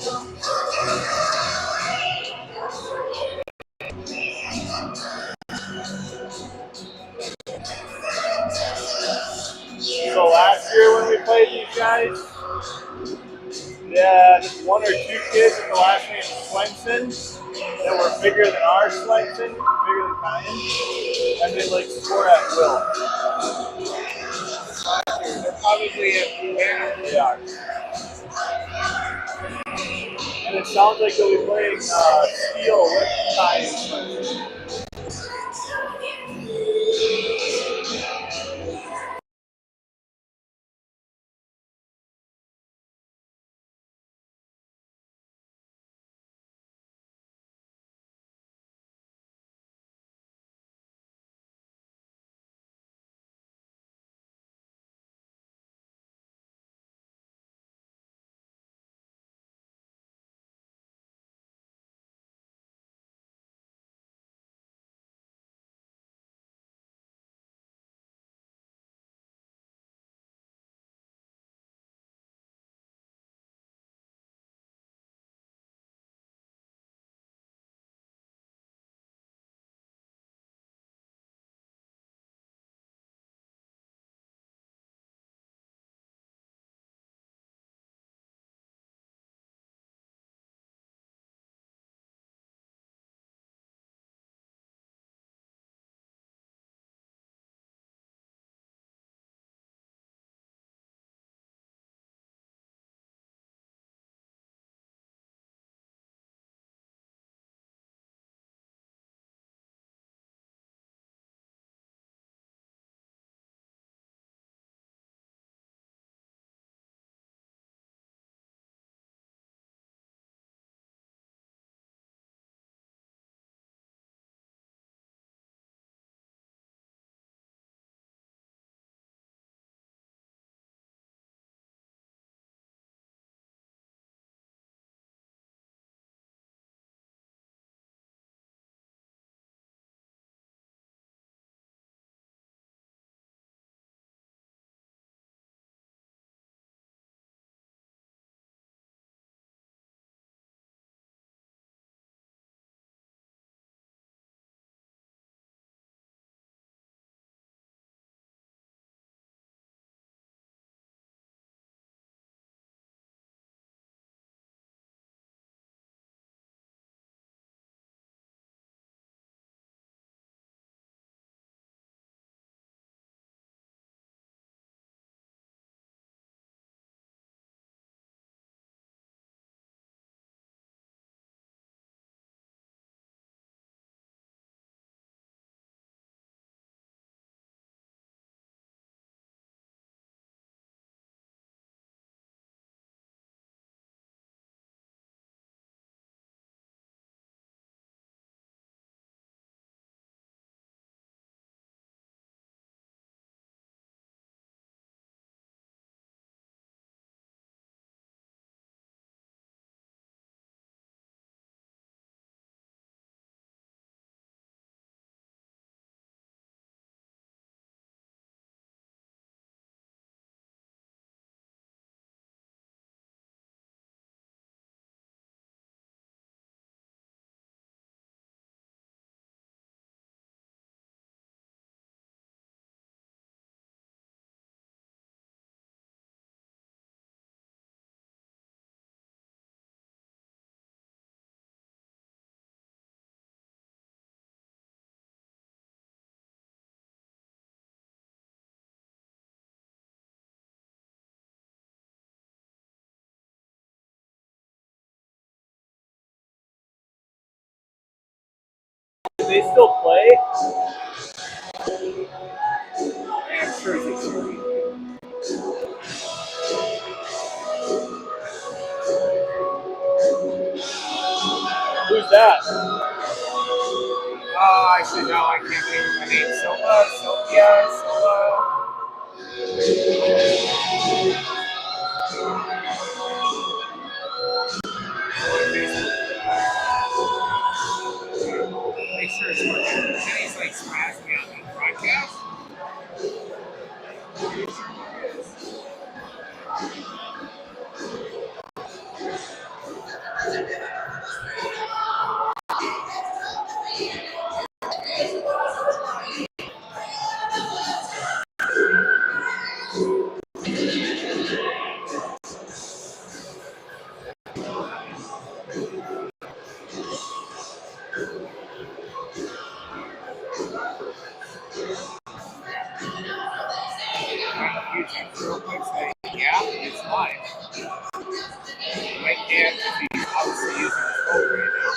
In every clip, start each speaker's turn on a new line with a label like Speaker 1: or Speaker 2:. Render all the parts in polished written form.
Speaker 1: So last year when we played these guys, yeah, just one or two kids in the last name Swenson that were bigger than our Swenson, bigger than Ryan, and they like score at will.
Speaker 2: They're probably at
Speaker 1: They are. And it sounds like they'll be playing Steel with Ryan. Do they still play?
Speaker 2: I'm sure they should.
Speaker 1: Who's that?
Speaker 2: Actually, no, I can't think of my name. Sophia. Make sure it's working. Kenny's like spazzing me out on the broadcast. can if he's obviously using his phone right now.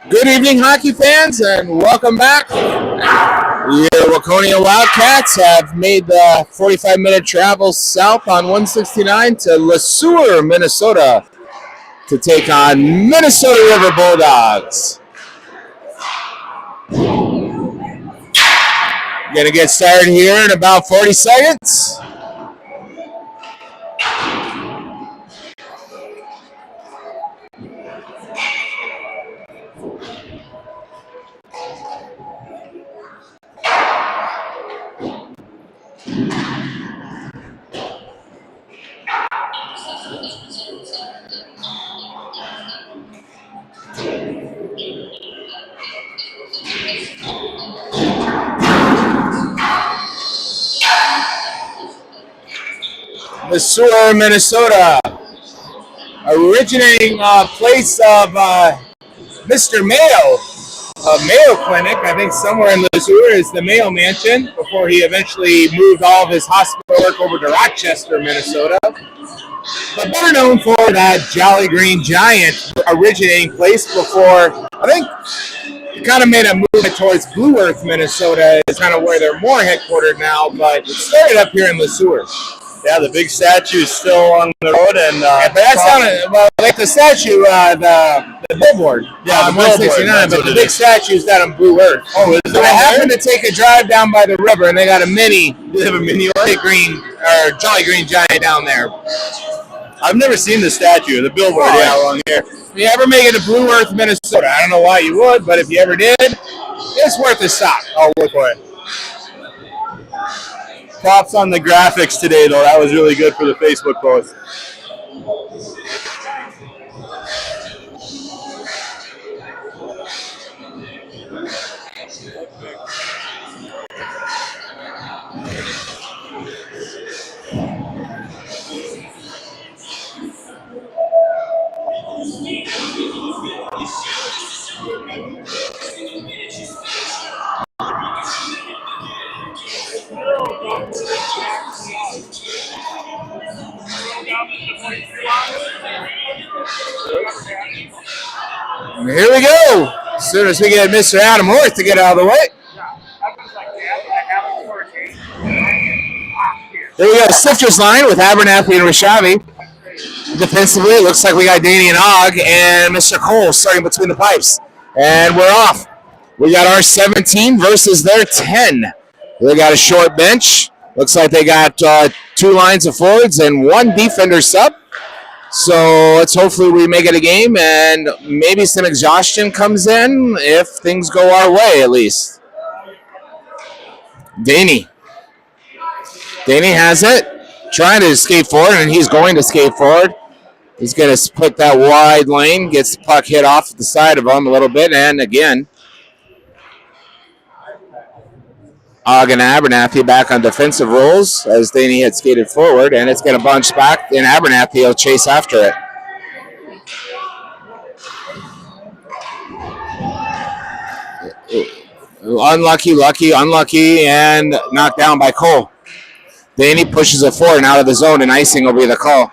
Speaker 3: Good evening, hockey fans, and welcome back. The Waconia Wildcats have made the 45-minute travel south on 169 to Soueur, Minnesota, to take on Minnesota River Bulldogs. Going to get started here in about 40 seconds. Soueur, Minnesota, originating place of Mr. Mayo, a Mayo Clinic, I think somewhere in Soueur is the Mayo Mansion, before he eventually moved all of his hospital work over to Rochester, Minnesota. But better known for that Jolly Green Giant originating place before, I think, it kind of made a movement towards Blue Earth, Minnesota, is kind of where they're more headquartered now, but it started up here in Soueur.
Speaker 1: Yeah, the big statue is still on the road, and
Speaker 3: but that's like the statue, the billboard.
Speaker 1: Yeah,
Speaker 3: on 169, but the big statue is down on Blue Earth.
Speaker 1: Oh, is it?
Speaker 3: I happened to take a drive down by the river, and they got a mini.
Speaker 1: They have a mini
Speaker 3: Jolly Green Giant down there.
Speaker 1: I've never seen the statue, the billboard.
Speaker 3: Oh,
Speaker 1: yeah, along here.
Speaker 3: If you ever make it to Blue Earth, Minnesota, I don't know why you would, but if you ever did, it's worth a stop.
Speaker 1: I'll look for it. Props on the graphics today, though. That was really good for the Facebook post.
Speaker 3: Here we go. As soon as we get Mr. Adam Orth to get out of the way. There we go. Sifter's line with Abernathy and Rishavi. Defensively, it looks like we got Danny and Og and Mr. Cole starting between the pipes. And we're off. We got our 17 versus their 10. They got a short bench. Looks like they got two lines of forwards and one defender sub. So let's hopefully we make it a game and maybe some exhaustion comes in if things go our way at least. Danny has it. Trying to skate forward, and he's going to skate forward. He's going to split that wide lane, gets the puck hit off the side of him a little bit, and again, Og and Abernathy back on defensive roles as Danny had skated forward, and it's going to bunch back, and Abernathy will chase after it. Unlucky, and knocked down by Cole. Danny pushes it forward and out of the zone, and icing will be the call.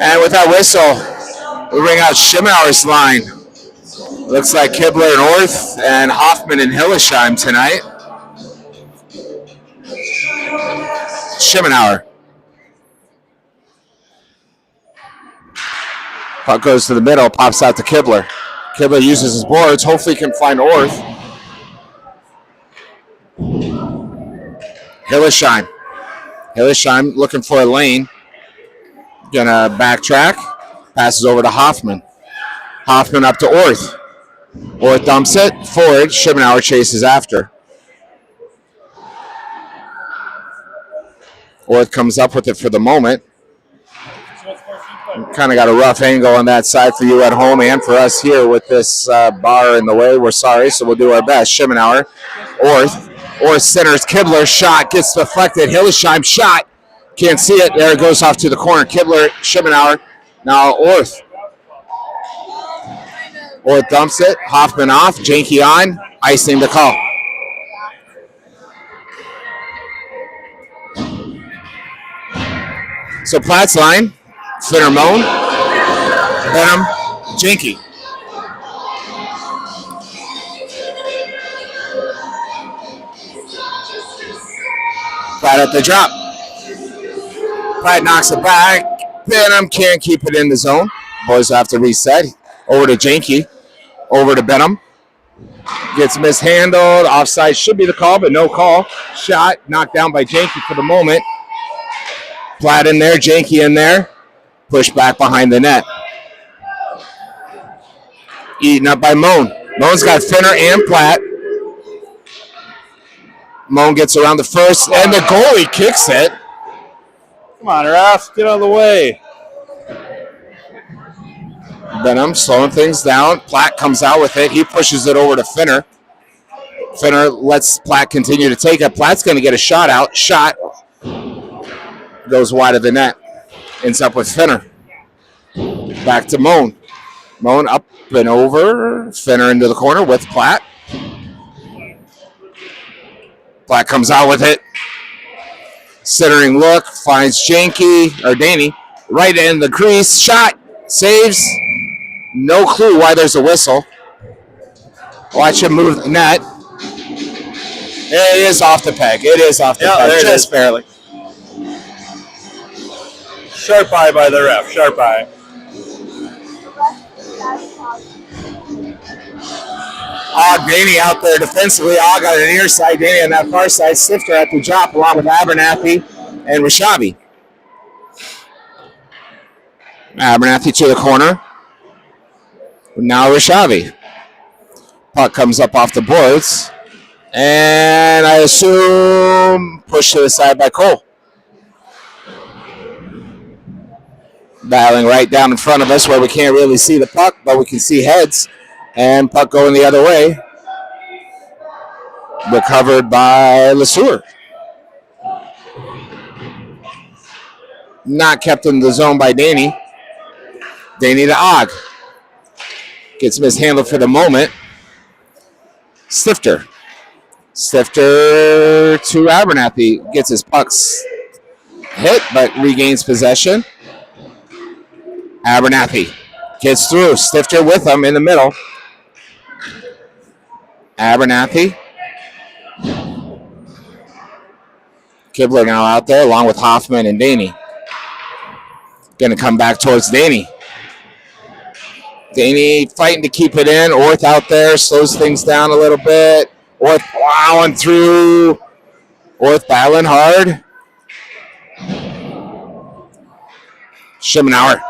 Speaker 3: And with that whistle, we bring out Schimauer's line. Looks like Kibler and Orth and Hoffman and Hillesheim tonight. Schimauer. Puck goes to the middle, pops out to Kibler. Kibler uses his boards, hopefully can find Orth. Hillesheim looking for a lane. Gonna backtrack. Passes over to Hoffman. Hoffman up to Orth. Orth dumps it forward. Schimauer chases after. Orth comes up with it for the moment. Kind of got a rough angle on that side for you at home and for us here with this bar in the way. We're sorry, so we'll do our best. Schimauer. Orth centers. Kibler shot. Gets deflected. Hillesheim shot. Can't see it. There it goes off to the corner. Kibler, Schimauer. Now Orth. Orth dumps it. Hoffman off. Janky on. Icing the call. So Platt's line. Finner Moan. Benham. Janky. Platt at the drop. Platt knocks it back. Benham can't keep it in the zone. Boys have to reset. Over to Janky. Over to Benham. Gets mishandled. Offside should be the call, but no call. Shot knocked down by Janky for the moment. Platt in there. Janky in there. Push back behind the net. Eaten up by Moan. Moan's got Finner and Platt. Moan gets around the first, and the goalie kicks it.
Speaker 1: Come on, ref, get out of the way.
Speaker 3: Benham slowing things down. Platt comes out with it. He pushes it over to Finner. Finner lets Platt continue to take it. Platt's going to get a shot out. Shot goes wide of the net. Ends up with Finner. Back to Moan. Moan up and over. Finner into the corner with Platt. Platt comes out with it. Centering look. Finds Danny. Right in the crease. Shot. Saves. No clue why there's a whistle. Watch him move the net. It is off the peg. It is off the peg. Just barely.
Speaker 1: Sharp eye by the ref. Sharp eye.
Speaker 3: Danny out there defensively. Got an near side. Danny on that far side. Sifter at the drop along with Abernathy and Rashavi. Abernathy to the corner. Now Rashavi. Puck comes up off the boards. And I assume pushed to the side by Cole. Battling right down in front of us where we can't really see the puck, but we can see heads. And puck going the other way. Recovered by Soueur. Not kept in the zone by Danny. Danny to Og. Gets mishandled for the moment. Stifter. Stifter to Abernathy. Gets his pucks hit, but regains possession. Abernathy gets through. Stifter with him in the middle. Abernathy. Kibler now out there along with Hoffman and Danny. Going to come back towards Danny. Danny fighting to keep it in. Orth out there slows things down a little bit. Orth plowing through. Orth battling hard. Schimmenauer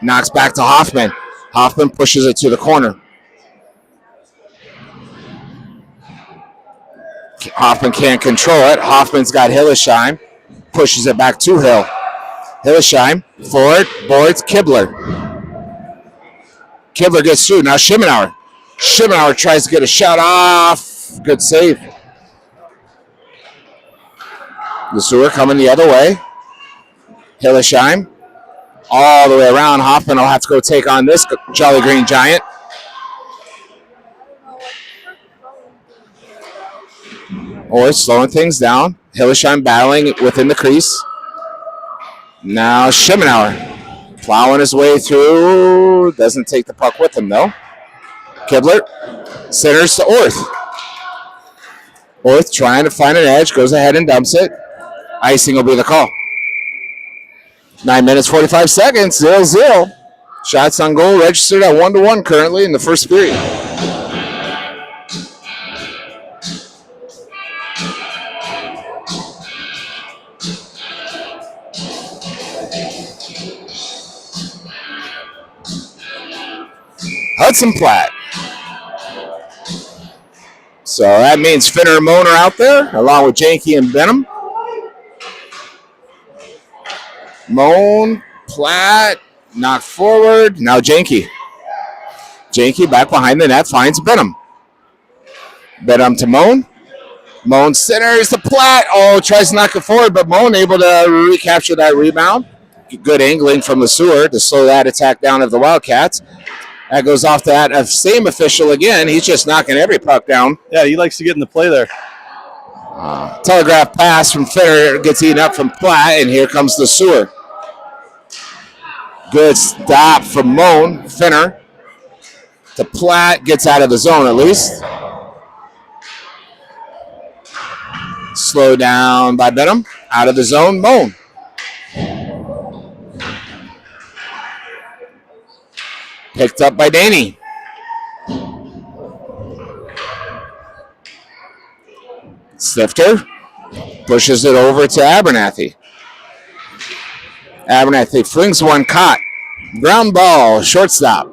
Speaker 3: knocks back to Hoffman. Hoffman pushes it to the corner. Hoffman can't control it. Hoffman's got Hillesheim. Pushes it back to Hill. Hillesheim forward. Boards. Kibler. Kibler gets through. Now Schimmenauer. Schimmenauer tries to get a shot off. Good save. Soueur coming the other way. Hillesheim. All the way around. Hoffman will have to go take on this Jolly Green Giant. Or slowing things down. Hillesheim battling within the crease. Now Schimmenauer plowing his way through. Doesn't take the puck with him, though. Kibler centers to Orth. Orth trying to find an edge. Goes ahead and dumps it. Icing will be the call. 9 minutes, 45 seconds. 0-0. Shots on goal registered at 1-1 currently in the first period. Hudson Platt. So that means Finner and Moan are out there, along with Janky and Benham. Moan, Platt, knocked forward. Now Janky. Janky back behind the net, finds Benham. Benham to Moan. Moan centers to Platt. Oh, tries to knock it forward, but Moan able to recapture that rebound. Good angling from Soueur to slow that attack down of the Wildcats. That goes off to that same official again. He's just knocking every puck down.
Speaker 1: Yeah, he likes to get in the play there.
Speaker 3: Telegraph pass from Finner gets eaten up from Platt, and here comes the Soueur. Good stop from Moan. Finner to Platt, gets out of the zone at least. Slow down by Benham. Out of the zone, Moan. Picked up by Daney. Stifter pushes it over to Abernathy. Abernathy flings one, caught. Ground ball, shortstop.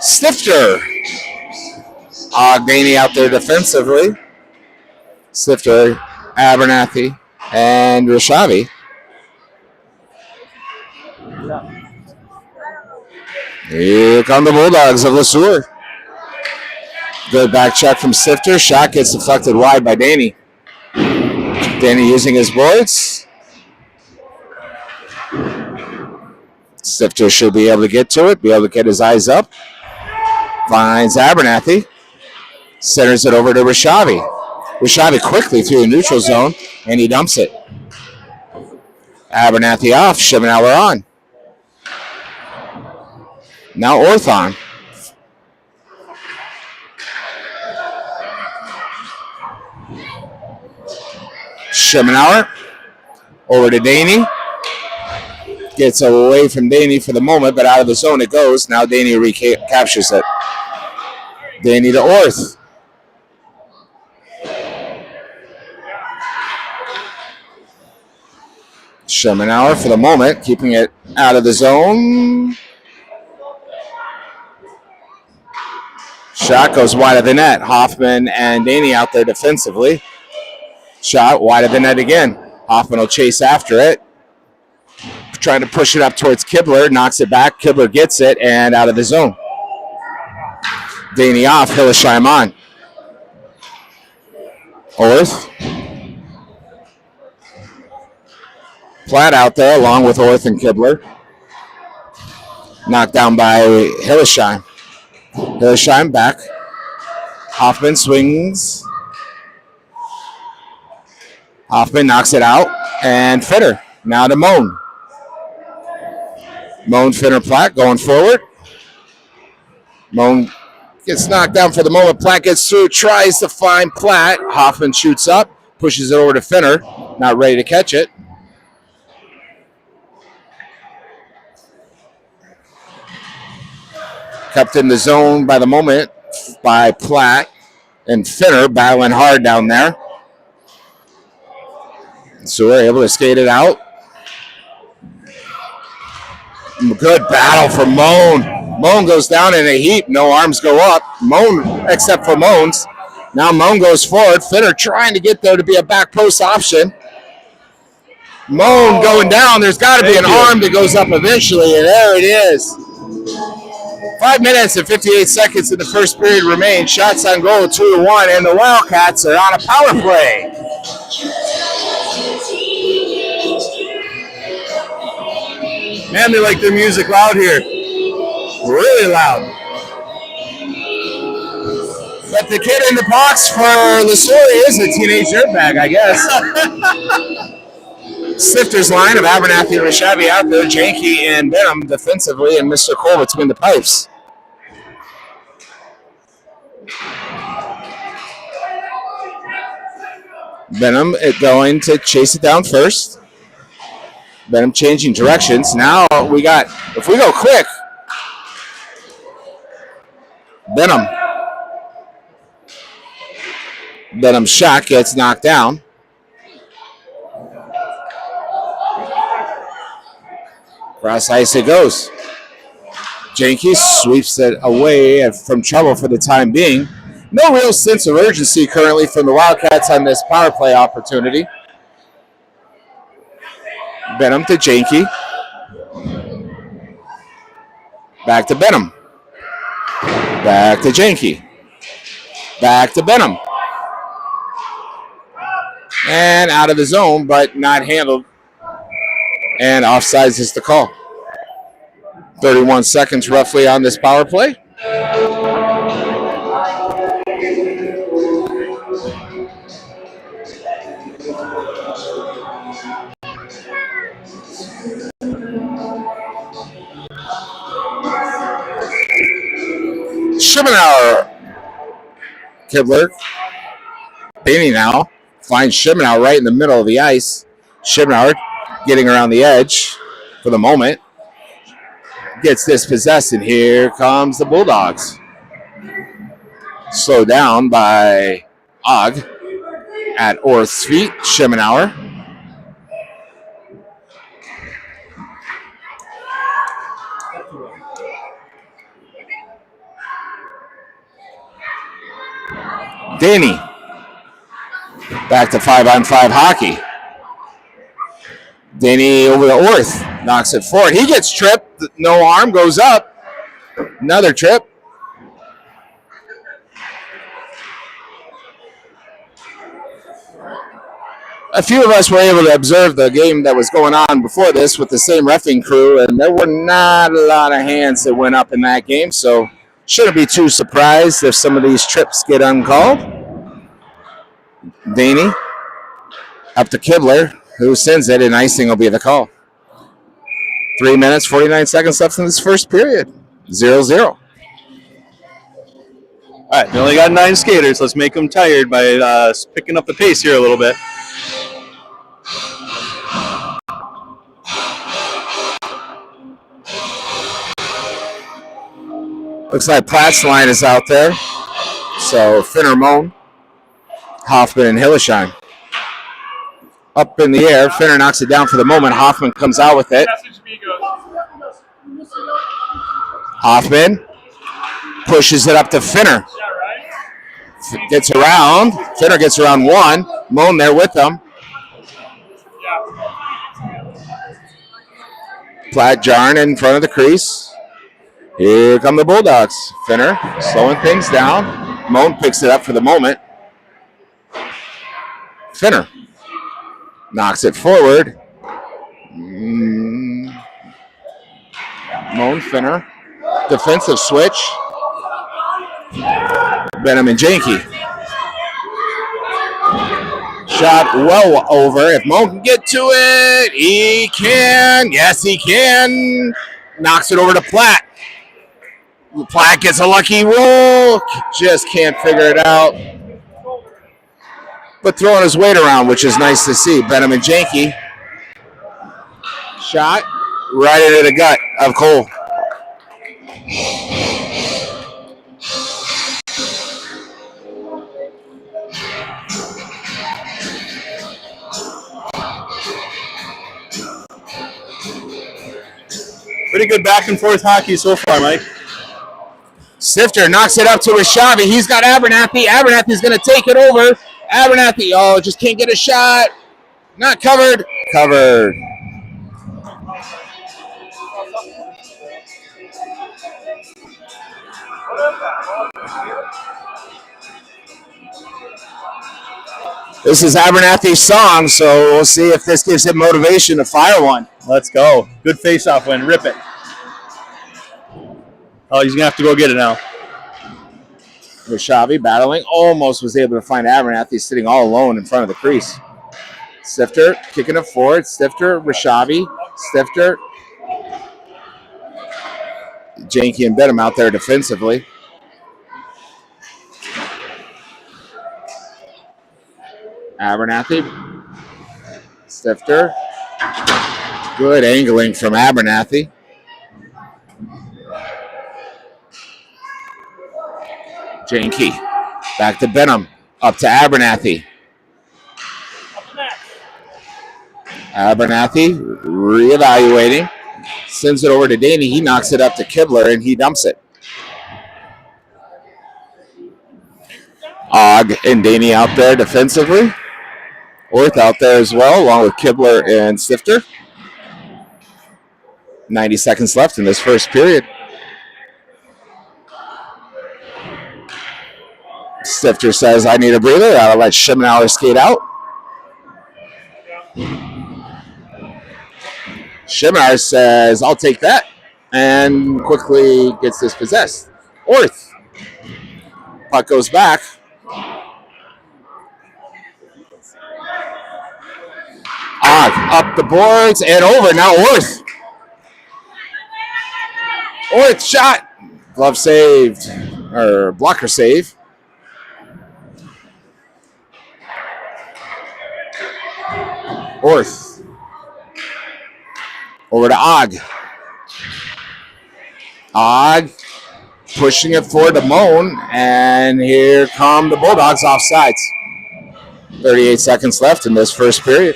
Speaker 3: Stifter. Daney out there defensively. Stifter, Abernathy, and Rishavi. Here come the Bulldogs of LeSueur. Good back check from Stifter. Shot gets deflected wide by Daney. Daney using his boards. Stifter should be able to get to it, be able to get his eyes up. Finds Abernathy. Centers it over to Rishavi. Rishavi quickly through the neutral zone, and he dumps it. Abernathy off, Shimenauer on. Now Orth on. Shimenauer over to Daney. Gets away from Daney for the moment, but out of the zone it goes. Now Daney recaptures it. Daney to Orth. Shimenauer for the moment, keeping it out of the zone. Shot goes wide of the net. Hoffman and Daney out there defensively. Shot wide of the net again. Hoffman will chase after it. Trying to push it up towards Kibler. Knocks it back. Kibler gets it and out of the zone. Daney off. Hillesheim on. Orth. Platt out there along with Orth and Kibler. Knocked down by Hillesheim. Hillesheim back. Hoffman swings. Hoffman knocks it out. And Finner. Now to Moan. Moan, Finner, Platt going forward. Moan gets knocked down for the moment. Platt gets through. Tries to find Platt. Hoffman shoots up. Pushes it over to Finner. Not ready to catch it. Kept in the zone by the moment by Platt and Finner battling hard down there. So we're able to skate it out. Good battle for Moan. Moan goes down in a heap. No arms go up. Moan, except for Moan's. Now Moan goes forward. Finner trying to get there to be a back post option. Moan going down. There's got to be an arm that goes up eventually, and there it is. 5 minutes and 58 seconds in the first period remain. Shots on goal, 2-1, and the Wildcats are on a power play.
Speaker 1: Man, they like their music loud here. Really loud.
Speaker 3: But the kid in the box for LeSueur is a teenage dirtbag, I guess. Stifter's line of Abernathy and Rishavi out there. Janke and Benham defensively, and Mr. Cole between the pipes. Benham going to chase it down first. Benham changing directions. Now we got, if we go quick, Benham's shot gets knocked down. Cross ice it goes. Janke sweeps it away from trouble for the time being. No real sense of urgency currently from the Wildcats on this power play opportunity. Benham to Janke. Back to Benham. Back to Janke. Back to Benham. And out of the zone, but not handled. And offsides is the call. 31 seconds roughly on this power play. Schimenauer. Kibler. Danny now finds Schimenauer right in the middle of the ice. Schimenauer getting around the edge for the moment. Gets dispossessed, and here comes the Bulldogs. Slowed down by Og at Orth's feet. Schimenauer. Danny. Back to 5-on-5 hockey. Danny over to Orth. Knocks it forward. He gets tripped. No arm. Goes up. Another trip. A few of us were able to observe the game that was going on before this with the same reffing crew, and there were not a lot of hands that went up in that game, so shouldn't be too surprised if some of these trips get uncalled. Danny up to Kibler, who sends it, and icing will be the call. 3 minutes, 49 seconds left in this first period. 0-0.
Speaker 1: All right, we only got 9 skaters. Let's make them tired by picking up the pace here a little bit.
Speaker 3: Looks like Platt's line is out there. So Finner, Moan, Hoffman, and Hillesheim. Up in the air. Finner knocks it down for the moment. Hoffman comes out with it. Hoffman pushes it up to Finner. Gets around. Finner gets around one. Moan there with them. Platt jarring in front of the crease. Here come the Bulldogs. Finner slowing things down. Moan picks it up for the moment. Finner knocks it forward. Moan, Finner. Defensive switch. Benham and Janke. Shot well over. If Moan can get to it, he can. Yes, he can. Knocks it over to Platt. Platt gets a lucky roll. Just can't figure it out. But throwing his weight around, which is nice to see. Benham and Janke. Shot right into the gut of Cole.
Speaker 1: Pretty good back and forth hockey so far, Mike.
Speaker 3: Stifter knocks it up to Rishavi. He's got Abernathy. Abernathy's going to take it over. Abernathy, just can't get a shot. Not covered. Covered. This is Abernathy's song, so we'll see if this gives him motivation to fire one.
Speaker 1: Let's go. Good face-off win. Rip it. Oh, he's going to have to go get it now.
Speaker 3: Rishavi battling. Almost was able to find Abernathy sitting all alone in front of the crease. Stifter kicking it forward. Stifter, Rishavi. Stifter. Janke and Benham out there defensively. Abernathy. Stifter. Good angling from Abernathy. Janke. Back to Benham. Up to Abernathy. Abernathy reevaluating. Sends it over to Danny. He knocks it up to Kibler and he dumps it. Og and Danny out there defensively. Orth out there as well, along with Kibler and Stifter. 90 seconds left in this first period. Stifter says, I need a breather. I'll let Schimmelauer skate out. Schimmelauer says, I'll take that. And quickly gets dispossessed. Orth. Puck goes back. Up the boards and over. Now Orth. Orth shot. Glove saved. Or blocker save. Orth. Over to Og. Og pushing it forward to Moan. And here come the Bulldogs off sides. 38 seconds left in this first period.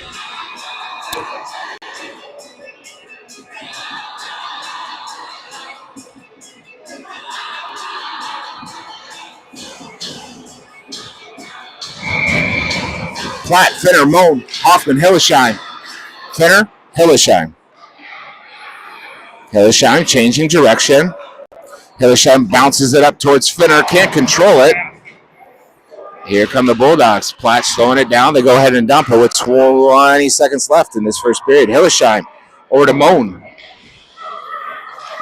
Speaker 3: Platt, Finner, Moan, Hoffman, Hillesheim. Finner, Hillesheim. Hillesheim changing direction. Hillesheim bounces it up towards Finner. Can't control it. Here come the Bulldogs. Platt slowing it down. They go ahead and dump it with 20 seconds left in this first period. Hillesheim over to Moan.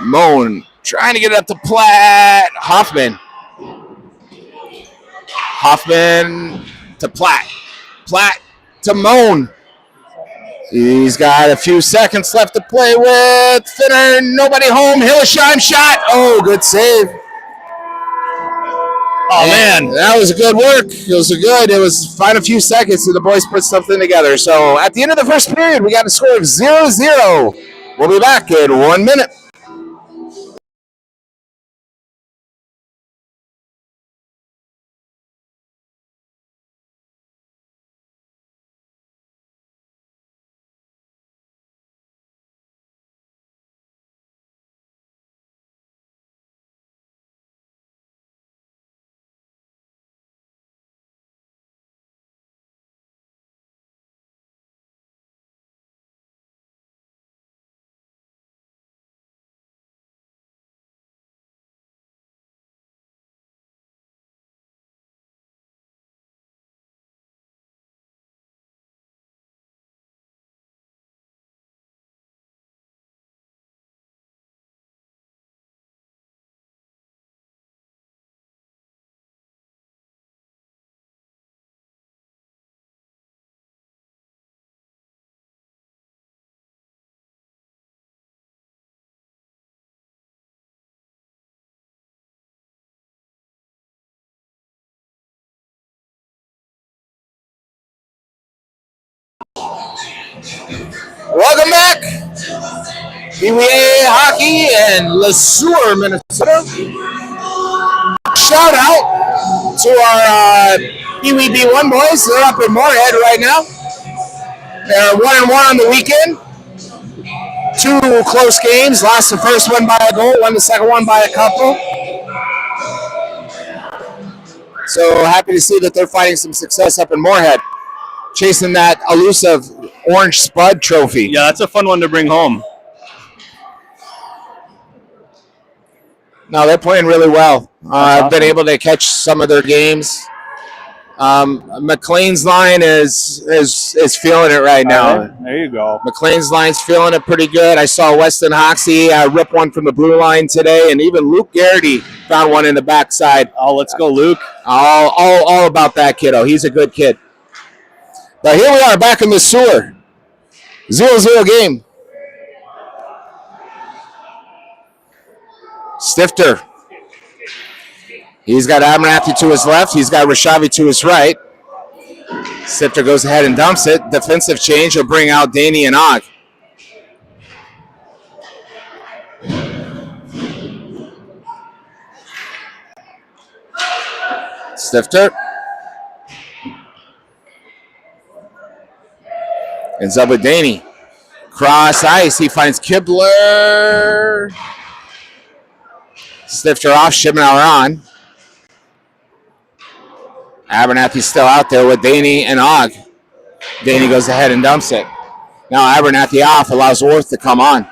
Speaker 3: Moan trying to get it up to Platt. Hoffman. Hoffman to Platt. Platt to Moan. He's got a few seconds left to play with. Finner, nobody home. Hillesheim shot. Oh, good save.
Speaker 1: Oh, man.
Speaker 3: That was a good work. It was fine a few seconds and the boys put something together. So at the end of the first period, we got a score of 0-0. We'll be back in 1 minute. Welcome back. PWA Hockey and Soueur, Minnesota. Shout out to our Pee-wee B1 boys. They're up in Moorhead right now. They're 1-1 on the weekend. 2 close games. Lost the first one by a goal, won the second one by a couple. So happy to see that they're finding some success up in Moorhead, chasing that elusive Orange Spud trophy.
Speaker 1: Yeah, that's a fun one to bring home.
Speaker 3: No, they're playing really well. I've been able to catch some of their games. McLean's line is feeling it right now.
Speaker 1: There you go.
Speaker 3: McLean's line's feeling it pretty good. I saw Weston Hoxie rip one from the blue line today, and even Luke Garrity found one in the backside.
Speaker 1: Oh, let's go, Luke.
Speaker 3: All about that kiddo. He's a good kid. But here we are back in the Soueur. 0-0 game. Stifter. He's got Abernathy to his left. He's got Rashavi to his right. Stifter goes ahead and dumps it. Defensive change will bring out Daney and Og. Stifter. Ends up with Daney. Cross ice. He finds Kibler. Stifter off. Schimmelauer on. Abernathy's still out there with Daney and Og. Daney goes ahead and dumps it. Now Abernathy off. Allows Orth to come on.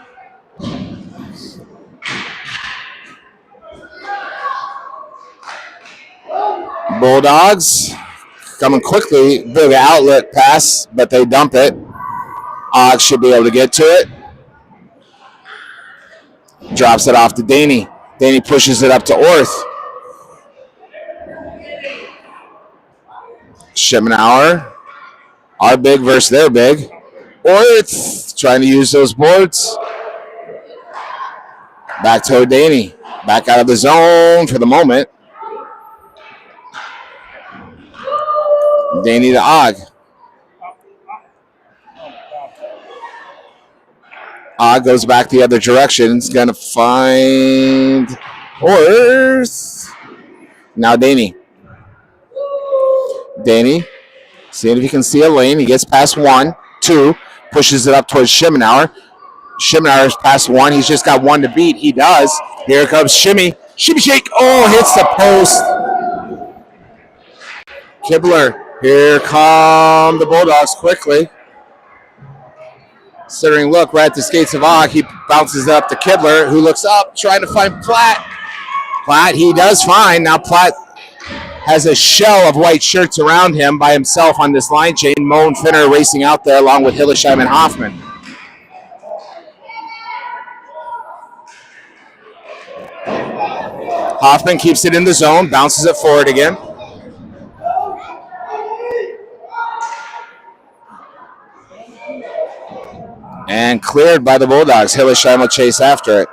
Speaker 3: Bulldogs coming quickly. Big outlet pass, but they dump it. Og should be able to get to it. Drops it off to Daney. Daney pushes it up to Orth. Schemenauer. Our big versus their big. Orth trying to use those boards. Back to Daney. Back out of the zone for the moment. Daney to Og. Og goes back the other direction. He's going to find Orth. Now Daney. Daney, seeing if he can see a lane. He gets past 1, 2, pushes it up towards Schemenauer. Schemenauer's past 1. He's just got 1 to beat. He does. Here comes Shimmy. Shimmy shake. Oh, hits the post. Kibler. Here come the Bulldogs quickly. Considering look right at the skates of Og. He bounces it up to Kibler, who looks up, trying to find Platt. Platt, he does find. Now Platt has a shell of white shirts around him by himself on this line chain. Moe and Finner racing out there along with Hillesheim and Hoffman. Hoffman keeps it in the zone, bounces it forward again. And cleared by the Bulldogs. Hillesheim will chase after it.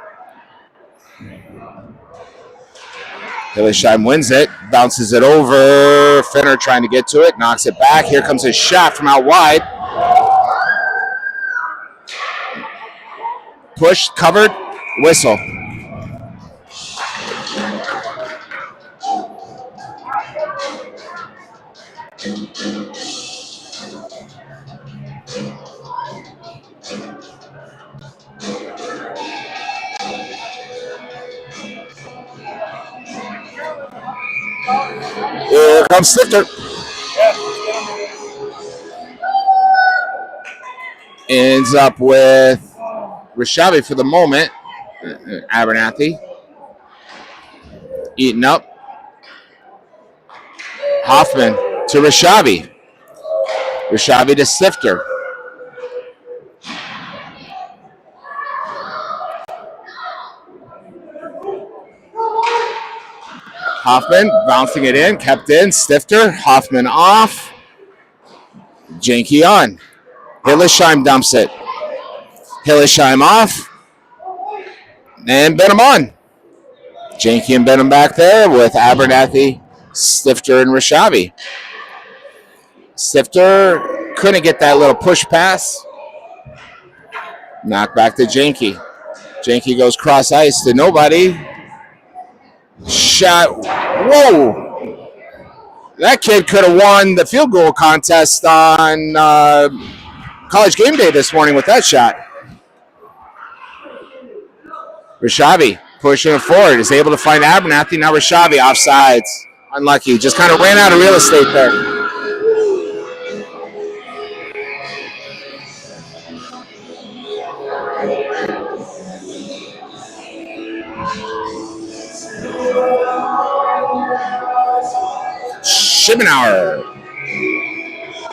Speaker 3: Hillesheim wins it, bounces it over. Finner trying to get to it, knocks it back. Here comes a shot from out wide. Pushed, covered, whistle. Here comes Stifter. Ends up with Rishavi for the moment. Abernathy. Eaten up. Hoffman to Rishavi. Rishavi to Stifter. Hoffman bouncing it in, kept in. Stifter, Hoffman off. Janke on. Hillesheim dumps it. Hillesheim off. And Benham on. Janke and Benham back there with Abernathy, Stifter, and Rishavi. Stifter couldn't get that little push pass. Knock back to Janke. Janke goes cross ice to nobody. Shot. Whoa. That kid could have won the field goal contest on College Game Day this morning with that shot. Rishavi pushing it forward. Is able to find Abernathy. Now Rishavi offsides. Unlucky. Just kind of ran out of real estate there. Schemenauer.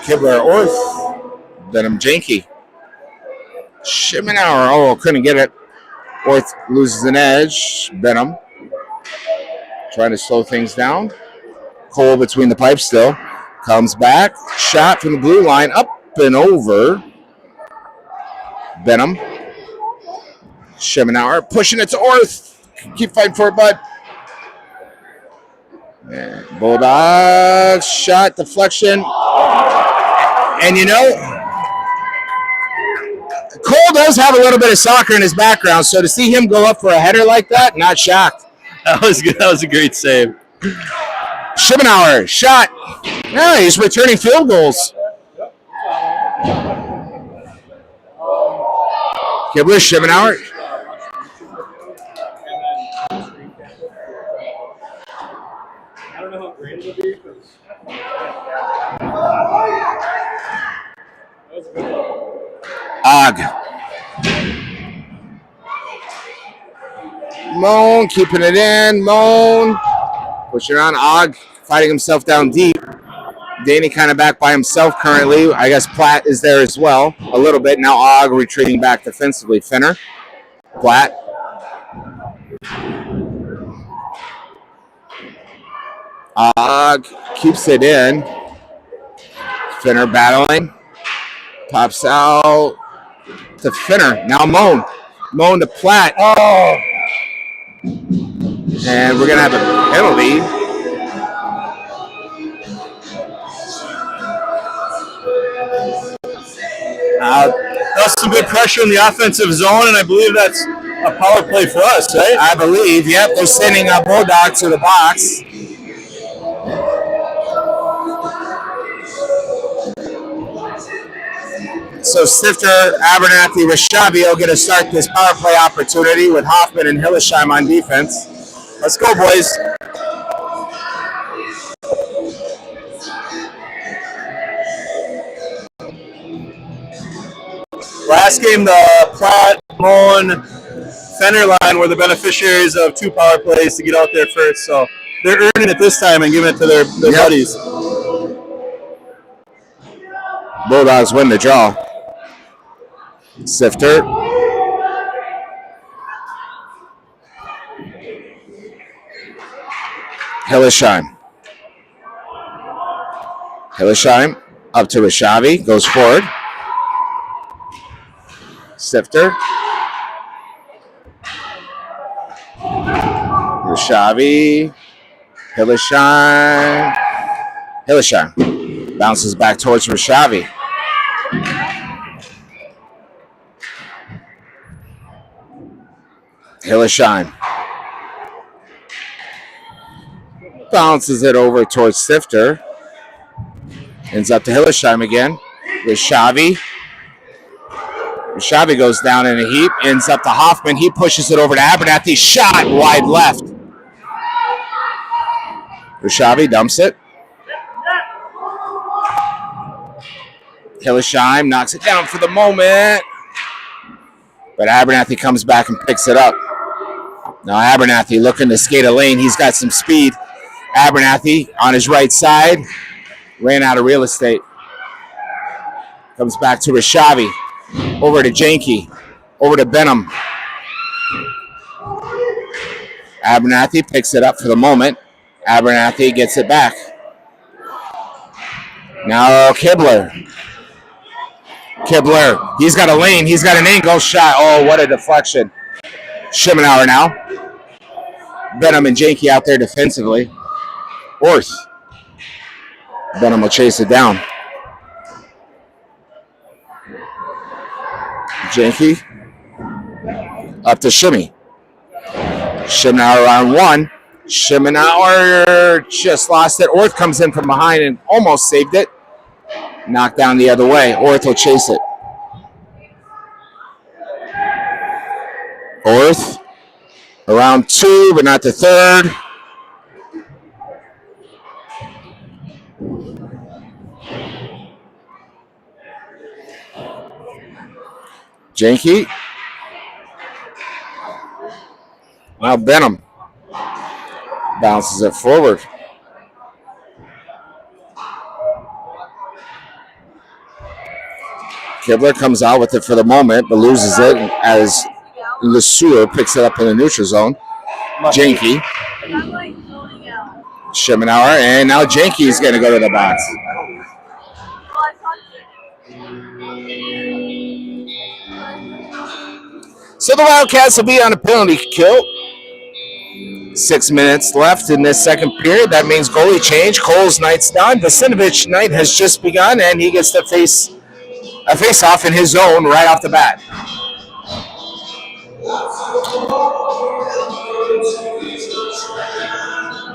Speaker 3: Kibler, Orth. Benham, Janke. Schemenauer. Oh, couldn't get it. Orth loses an edge. Benham trying to slow things down. Cole between the pipes still. Comes back. Shot from the blue line. Up and over. Benham. Schemenauer pushing it to Orth. Keep fighting for it, bud. And Bulldogs shot deflection. And you know, Cole does have a little bit of soccer in his background, so to see him go up for a header like that, not shocked.
Speaker 4: That was good. That was a great save.
Speaker 3: Schemenauer shot. Yeah, he's returning field goals. Kibler, Schemenauer.
Speaker 1: I don't know how great it'll be because that was a good one.
Speaker 3: Og. Moan keeping it in. Moan pushing on. Og fighting himself down deep. Danny kind of back by himself currently. I guess Platt is there as well a little bit. Now Og retreating back defensively. Finner, Platt. Og keeps it in. Finner battling. Pops out to Finner. Now Moan. Moan to Platt. Oh! And we're going to have a penalty.
Speaker 4: That's some good pressure in the offensive zone, and I believe that's a power play for us, right?
Speaker 3: I believe, yep. They're sending a Bulldog to the box. So Stifter, Abernathy, Rashavi will get to start this power play opportunity with Hoffman and Hillesheim on defense. Let's go, boys.
Speaker 4: Last game, the Platt, Moen, Fenner line were the beneficiaries of 2 power plays to get out there first. So they're earning it this time and giving it to their buddies.
Speaker 3: Bulldogs win the draw. Sifter. Hillesheim. Hillesheim up to Rashavi. Goes forward. Sifter. Rashavi. Hillesheim. Hillesheim. Bounces back towards Rashavi. Hillesheim. Bounces it over towards Sifter. Ends up to Hillesheim again. Rashavi. Rashavi goes down in a heap. Ends up to Hoffman. He pushes it over to Abernathy. Shot wide left. Rashavi dumps it. Hillesheim knocks it down for the moment. But Abernathy comes back and picks it up. Now Abernathy looking to skate a lane. He's got some speed. Abernathy on his right side. Ran out of real estate. Comes back to Rashavi. Over to Janke. Over to Benham. Abernathy picks it up for the moment. Abernathy gets it back. Now Kibler. Kibler. He's got a lane. He's got an angle shot. Oh, what a deflection. Schimenauer now. Benham and Janke out there defensively. Orth. Benham will chase it down. Janke. Up to Shimmy. Schimenauer on 1. Schimenauer just lost it. Orth comes in from behind and almost saved it. Knocked down the other way. Orth will chase it. Orth. Around 2, but not the 3rd. Janke. Now Benham. Bounces it forward. Kibler comes out with it for the moment, but loses it as Soueur picks it up in the neutral zone. Janke. Schimenauer, and now Janke is going to go to the box. So the Wildcats will be on a penalty kill. 6 minutes left in this second period. That means goalie change. Cole's night's done. Vasinovich night has just begun, and he gets to face a face-off in his zone right off the bat.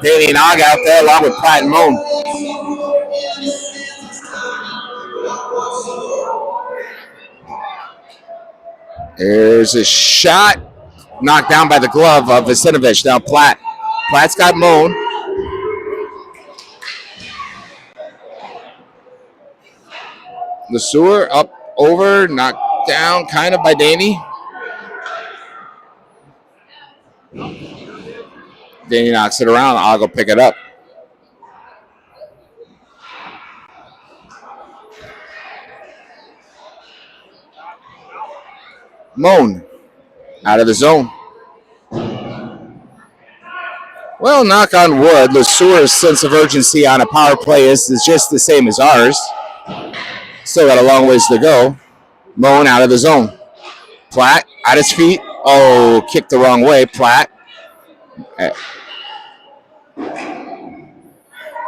Speaker 3: Danny and Og out there along with Platt and Moan. There's a shot knocked down by the glove of Vasinovich. Now Platt. Platt's got Moan. The Soueur up over, knocked down kind of by Danny. Danny knocks it around. Og will pick it up. Moan out of the zone. Well, knock on wood, LeSueur's sense of urgency on a power play is just the same as ours. Still got a long ways to go. Moan out of the zone. Platt at his feet. Oh, kicked the wrong way. Platt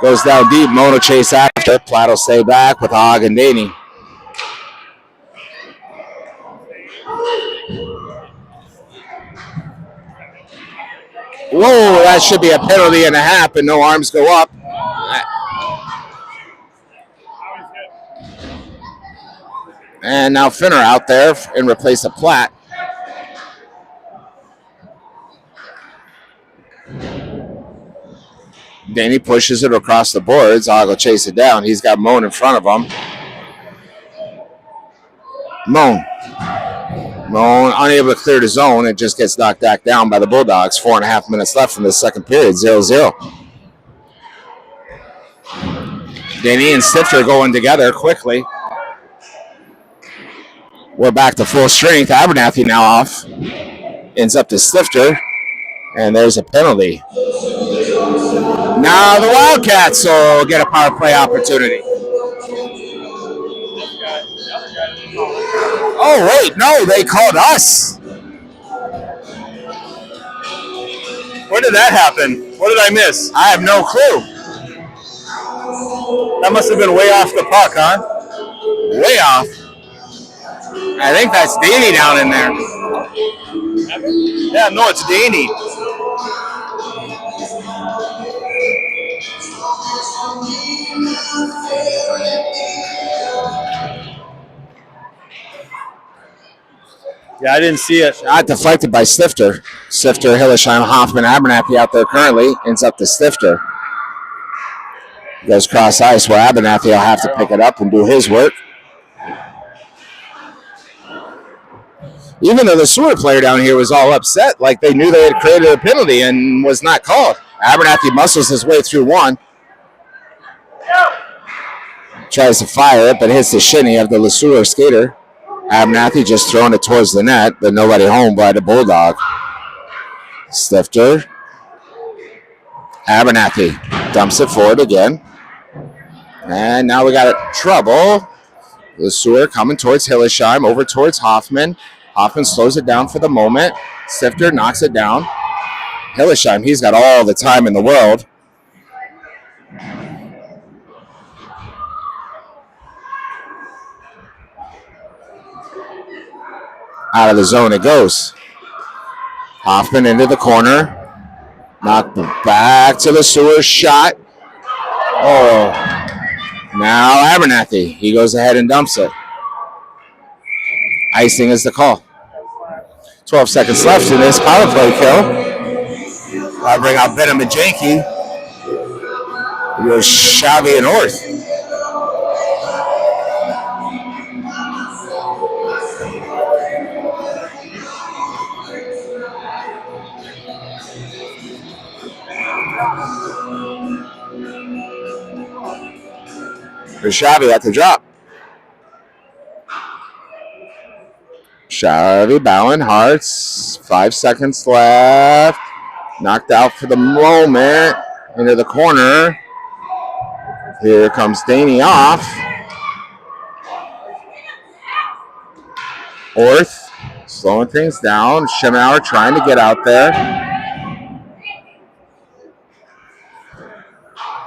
Speaker 3: goes down deep. Moan will chase after. Platt will stay back with Hogg and Daney. Whoa, that should be a penalty and a half, and no arms go up. And now Finner out there in replace of Platt. Danny pushes it across the boards. Hogg will chase it down. He's got Moan in front of him. Moan unable to clear the zone. It just gets knocked back down by the Bulldogs. 4.5 minutes left in the second period. 0-0. Danny and Stifter going together quickly. We're back to full strength. Abernathy now off. Ends up to Stifter. And there's a penalty. Now the Wildcats will get a power play opportunity. Oh, wait, no, they called us.
Speaker 4: Where did that happen? What did I miss?
Speaker 3: I have no clue.
Speaker 4: That must have been way off the puck, huh?
Speaker 3: Way off. I think that's Danny down in there.
Speaker 4: Yeah, no, it's Danny. Yeah, I didn't see it.
Speaker 3: Shot deflected by Stifter. Stifter, Hillesheim, Hoffman, Abernathy out there currently. Ends up to Stifter. Goes cross ice where Abernathy will have to pick it up and do his work. Even though the Soueur player down here was all upset, like they knew they had created a penalty and was not called. Abernathy muscles his way through one. Tries to fire it, but hits the shinny of the LeSueur skater. Abernathy just throwing it towards the net, but nobody home by the Bulldog. Stifter. Abernathy dumps it forward again. And now we got trouble. LeSueur coming towards Hillesheim, over towards Hoffman. Hoffman slows it down for the moment. Stifter knocks it down. Hillesheim, he's got all the time in the world. Out of the zone it goes. Hoffman into the corner. Knocked back to the Soueur shot. Oh. Now Abernathy. He goes ahead and dumps it. Icing is the call. 12 seconds left in this power play kill. I'll bring out Benham and Janky. It goes Shabby and Orth. Shabby at the drop. Shabby bowing hearts. 5 seconds left. Knocked out for the moment. Into the corner. Here comes Daney off. Orth slowing things down. Schemenauer trying to get out there.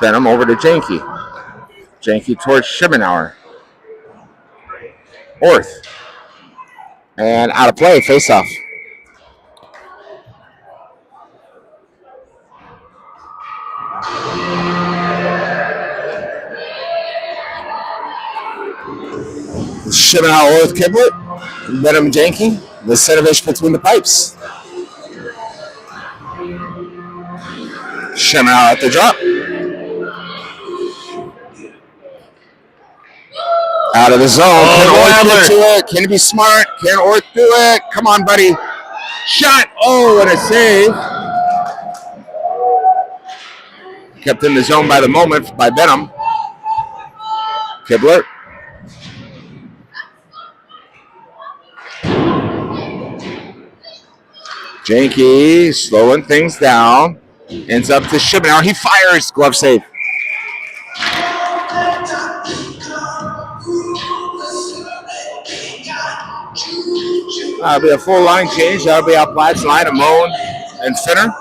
Speaker 3: Benham over to Janky. Janky towards Schemenauer. Orth. And out of play, face off. Schemenauer, Orth, Kiblet. Benham, Janky. The Cenovich between the pipes. Schemenauer at the drop. Out of the zone. Can Orth get to it? Can he be smart? Can Orth do it? Come on, buddy. Shot. Oh, what a save. Kept in the zone by the moment by Benham. Kibler. Janky slowing things down. Ends up to Shibanow. He fires. Glove save. That'll be a full line change. That'll be our Platt's line of Moan and Finner.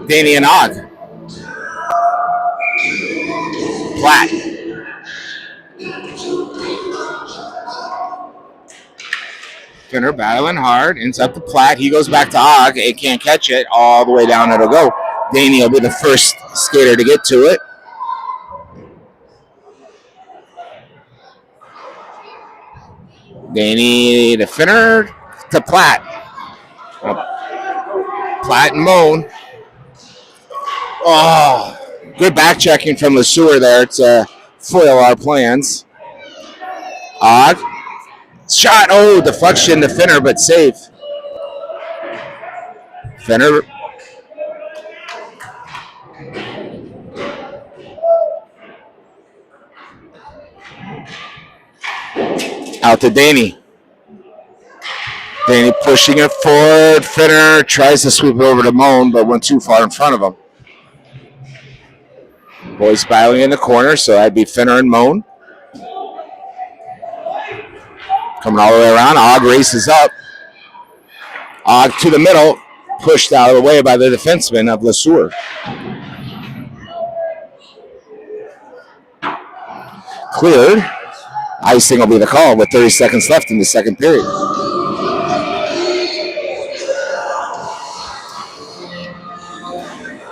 Speaker 3: Danny and Og. Platt. Finner battling hard. Ends up to Platt. He goes back to Og. It can't catch it. All the way down it'll go. Danny will be the first skater to get to it. Danny to Finner to Platt. Platt and Moan. Oh, good back checking from the Soueur there to foil our plans. Og. Shot. Oh, deflection to Finner, but safe. Finner. Out to Danny. Danny pushing it forward. Finner tries to sweep it over to Moan, but went too far in front of him. Boys battling in the corner, so that'd be Finner and Moan. Coming all the way around. Og races up. Og to the middle. Pushed out of the way by the defenseman of Le Soueur. Cleared. Icing will be the call with 30 seconds left in the second period.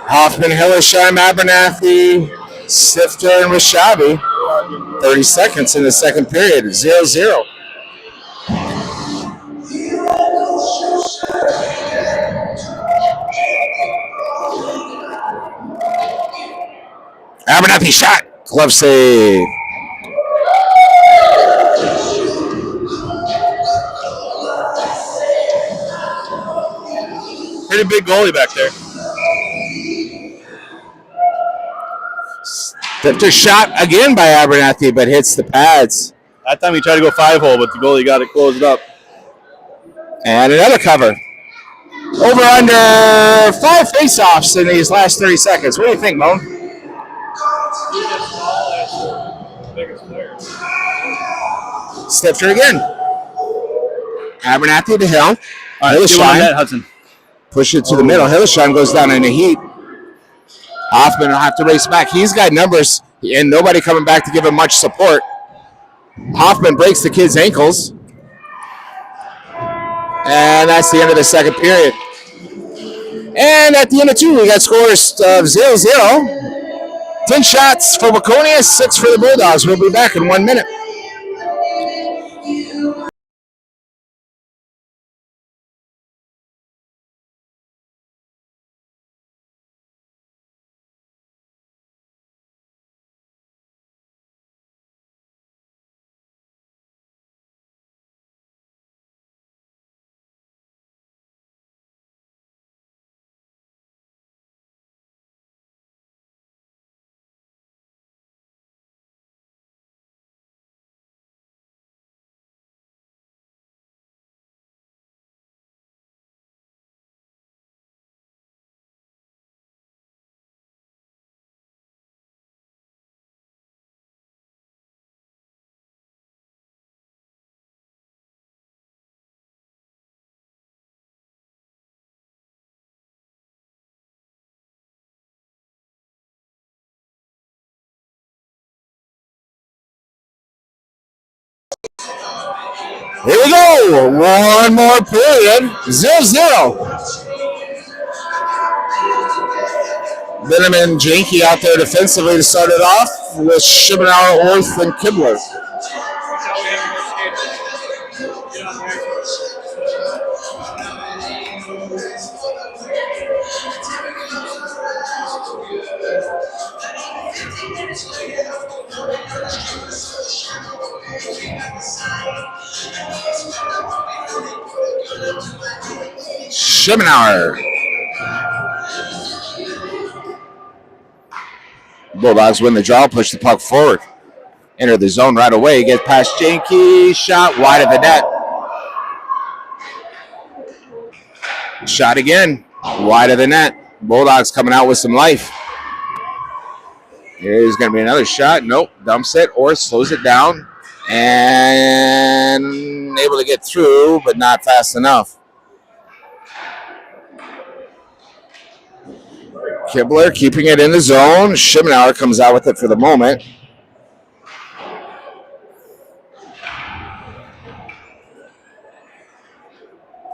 Speaker 3: Hoffman, Hillersheim, Abernathy, Sifter, and Rishavi. 30 seconds in the second period. 0-0. Abernathy shot. Glove save.
Speaker 4: Pretty big goalie back there.
Speaker 3: Sifter shot again by Abernathy, but hits the pads.
Speaker 4: That time he tried to go 5-hole, but the goalie got it closed up.
Speaker 3: And another cover. Over under 5 faceoffs in these last 30 seconds. What do you think, Moan? Stifter again. Abernathy to Hill.
Speaker 4: Hillesheim. Hudson.
Speaker 3: Push it to the middle. Hillesheim goes down in a heat. Hoffman will have to race back. He's got numbers and nobody coming back to give him much support. Hoffman breaks the kid's ankles. And that's the end of the second period. And at the end of 2, we got scores of 0-0. 10 shots for Waconia, 6 for the Bulldogs. We'll be back in 1 minute. Here we go. One more period. 0-0. Benham and Janky out there defensively to start it off with Shibanow, Orth, and Kibler. Shibanow. Bulldogs win the draw, push the puck forward. Enter the zone right away, get past Janky, shot wide of the net. Shot again. Wide of the net. Bulldogs coming out with some life. Here's going to be another shot. Nope. Dumps it or slows it down. And able to get through, but not fast enough. Kibler keeping it in the zone. Schimenauer comes out with it for the moment.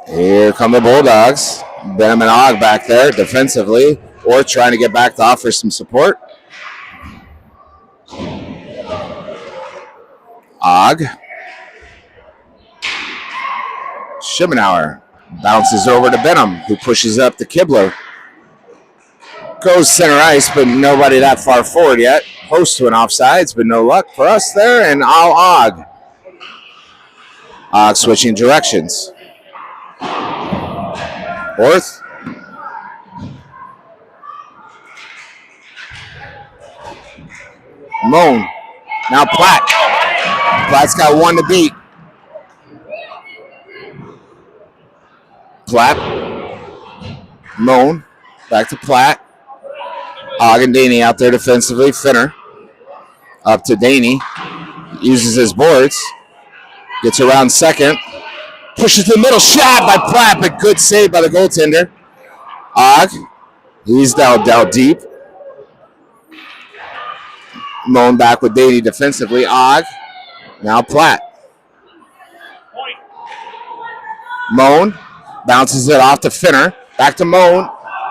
Speaker 3: Here come the Bulldogs. Benham and Og back there defensively, or trying to get back to offer some support. Og. Schimenauer bounces over to Benham, who pushes up to Kibler. Goes center ice, but nobody that far forward yet. Close to an offsides, but no luck for us there. And all Og. Og switching directions. Orth. Moan. Now Platt. Platt's got one to beat. Platt. Moan. Back to Platt. Og and Daney out there defensively. Finner. Up to Daney. Uses his boards. Gets around second. Pushes the middle. Shot by Platt, but good save by the goaltender. Og. He's down deep. Moan back with Daney defensively. Og. Now Platt. Moan. Bounces it off to Finner. Back to Moan.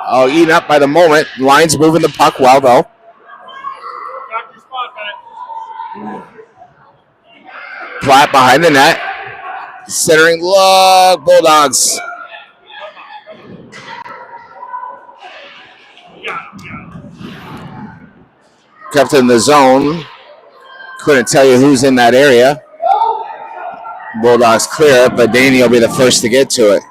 Speaker 3: Oh, eaten up by the moment. Line's moving the puck well, though. Platt behind the net. Centering look. Bulldogs. Kept in the zone. Couldn't tell you who's in that area. Bulldogs clear it, but Daney will be the first to get to it.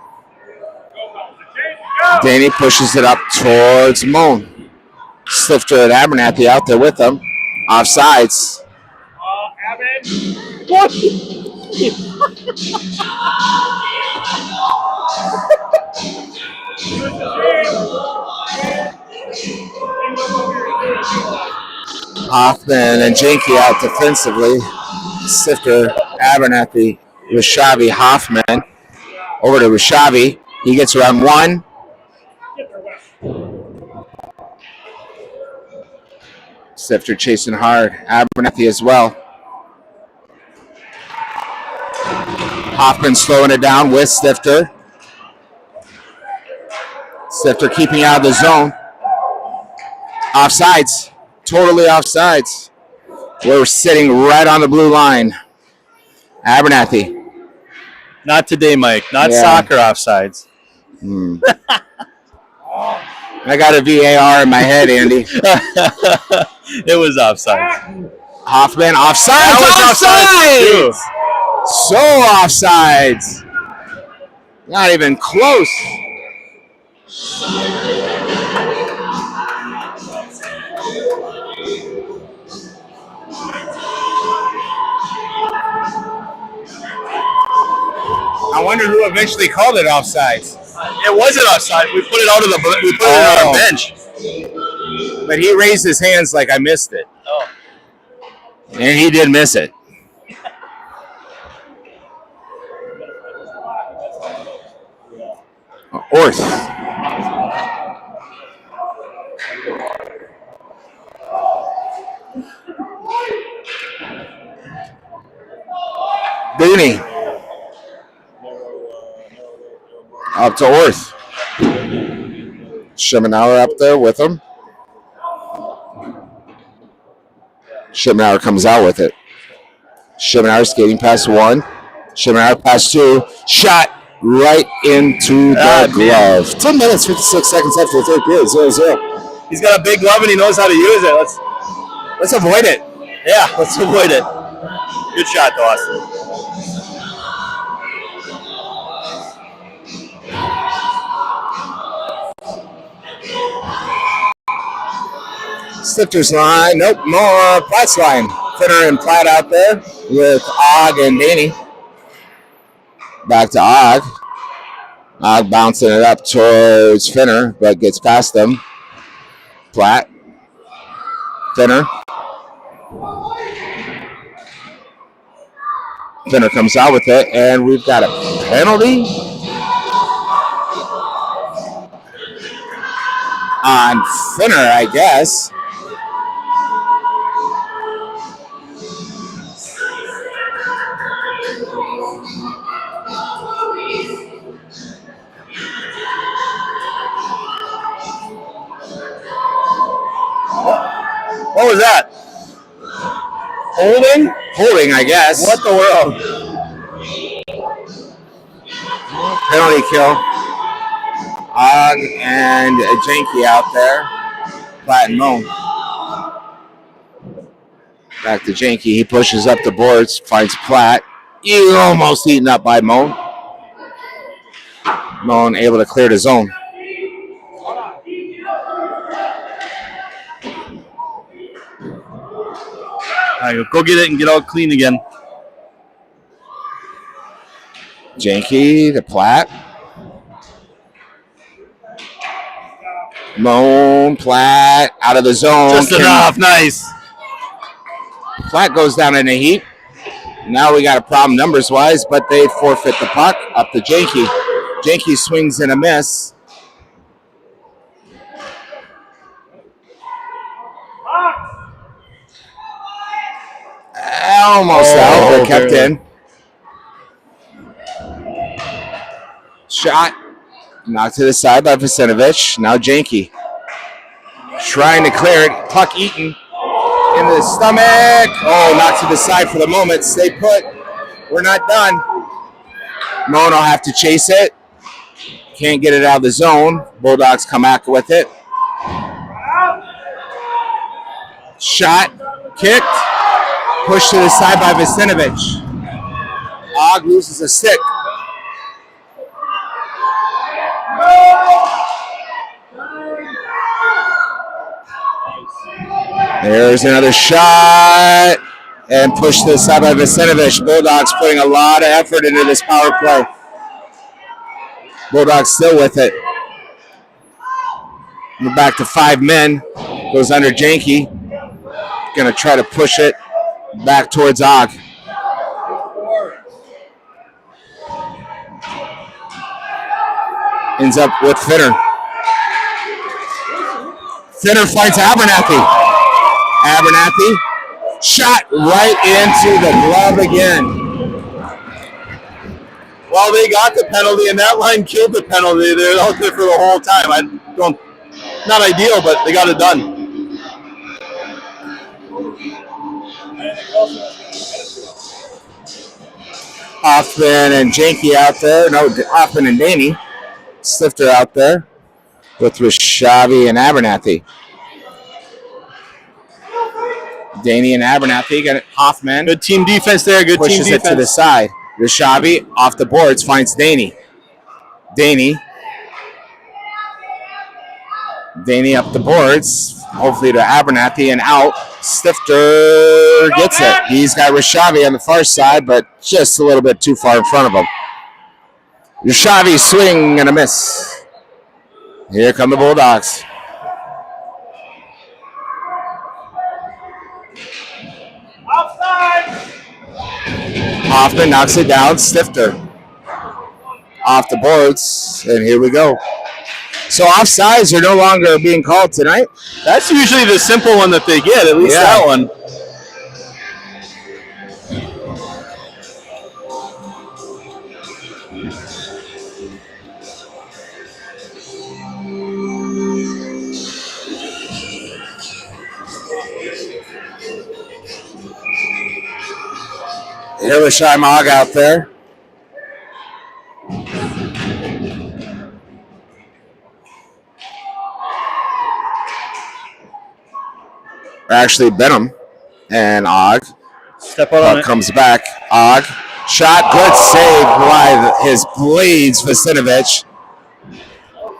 Speaker 3: Daney pushes it up towards Moan. Stifter and Abernathy out there with them. Offsides. What? Hoffman and Jenke out defensively. Stifter, Abernathy, Rishavi, Hoffman. Over to Rishavi. He gets around one. Stifter chasing hard. Abernathy as well. Hoffman slowing it down with Stifter. Stifter keeping out of the zone. Offsides. Totally offsides. We're sitting right on the blue line. Abernathy.
Speaker 4: Not today, Mike. Not soccer offsides.
Speaker 3: I got a VAR in my head, Andy.
Speaker 4: It was offsides.
Speaker 3: Hoffman offsides. Offsides. So offsides. Not even close. I wonder who eventually called it offsides.
Speaker 4: It wasn't offside. We put it out of the on our bench.
Speaker 3: But he raised his hands like I missed it.
Speaker 4: Oh.
Speaker 3: And he did miss it. Orth. Daney. Up to Orth. Schimenauer up there with him. Schimenauer comes out with it. Schimenauer skating past one. Schimenauer past two. Shot right into the glove. 10 minutes, 56 seconds after the third period. 0-0.
Speaker 4: He's got a big glove and he knows how to use it.
Speaker 3: Let's avoid it.
Speaker 4: Yeah, let's avoid it. Good shot, though, Austin.
Speaker 3: Stifter's line. Nope, more Platt's line. Finner and Platt out there with Og and Daney. Back to Og. Og bouncing it up towards Finner, but gets past them. Platt. Finner. Finner comes out with it, and we've got a penalty on Finner, I guess.
Speaker 4: What was that? Holding?
Speaker 3: Holding, I guess.
Speaker 4: What the world?
Speaker 3: Penalty kill. Og and Janky out there. Platt and Moan. Back to Janky. He pushes up the boards, finds Platt. He's almost eaten up by Moan. Moan able to clear the zone.
Speaker 4: All right, go get it and get all clean again.
Speaker 3: Janky to Platt. Moan, Platt, out of the zone.
Speaker 4: Just enough, nice.
Speaker 3: Platt goes down in a heap. Now we got a problem numbers-wise, but they forfeit the puck up to Janky. Janky swings and a miss. Almost out, but kept in. Shot. Knocked to the side by Vasenovich. Now Janky. Trying to clear it. Puck eaten in the stomach. Oh, knocked to the side for the moment. Stay put. We're not done. Moan will have to chase it. Can't get it out of the zone. Bulldogs come back with it. Shot. Kicked. Pushed to the side by Vasenovich. Og loses a stick. There's another shot. And pushed to the side by Vasenovich. Bulldogs putting a lot of effort into this power play. Bulldogs still with it. We're back to 5 men. Goes under Janky. Going to try to push it back towards Og. Ends up with Finner. Finner fights Abernathy. Abernathy. Shot right into the glove again.
Speaker 4: Well, they got the penalty, and that line killed the penalty. They're out there for the whole time. Not ideal, but they got it done.
Speaker 3: Hoffman and Janky out there. No, Hoffman and Daney. Stifter out there with Rishavi and Abernathy. Daney and Abernathy got it. Hoffman.
Speaker 4: Good team defense there. Good team defense.
Speaker 3: Pushes it to the side. Rishavi off the boards finds Daney. Daney up the boards. Hopefully to Abernathy and out. Stifter gets it. He's got Rishavi on the far side, but just a little bit too far in front of him. Rishavi swing and a miss. Here come the Bulldogs. Hoffman knocks it down. Stifter off the boards, and here we go. So offsides are no longer being called tonight.
Speaker 4: That's usually the simple one that they get, at least that one.
Speaker 3: Hillershai Mog out there. Actually, Benham and Og.
Speaker 4: Step out on it.
Speaker 3: Comes back. Og. Shot. Good save by his blades, Vasenovich.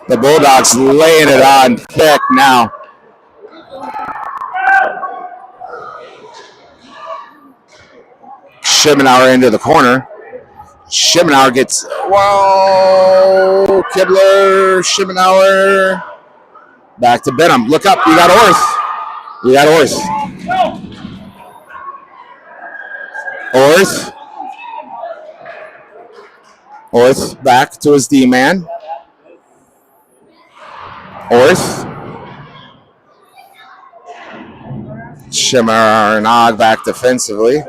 Speaker 3: The Bulldogs laying it on thick now. Schimmenauer into the corner. Schimmenauer gets, whoa, Kibler, Schimmenauer. Back to Benham. Look up. You got Orth. You got Orth. Orth. Orth back to his D-man. Orth. Schimmer and Og back defensively.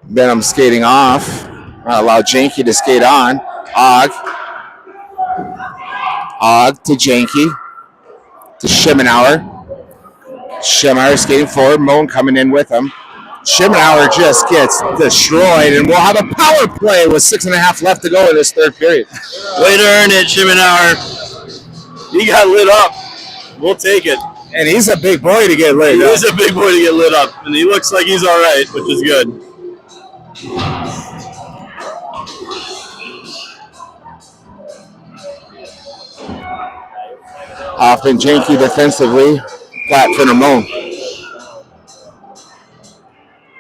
Speaker 3: Benham skating off. Allow Janke to skate on. Og. Og to Janke. To Schimmenauer. Schimmenauer skating forward. Moan coming in with him. Schimmenauer just gets destroyed, and we'll have a power play with 6.5 left to go in this third period.
Speaker 4: Way to earn it, Schimmenauer. He got lit up. We'll take it.
Speaker 3: And he's a big boy to get lit up.
Speaker 4: He is a big boy to get lit up, and he looks like he's all right, which is good.
Speaker 3: Hoffman, Janke defensively. Flat for Moan.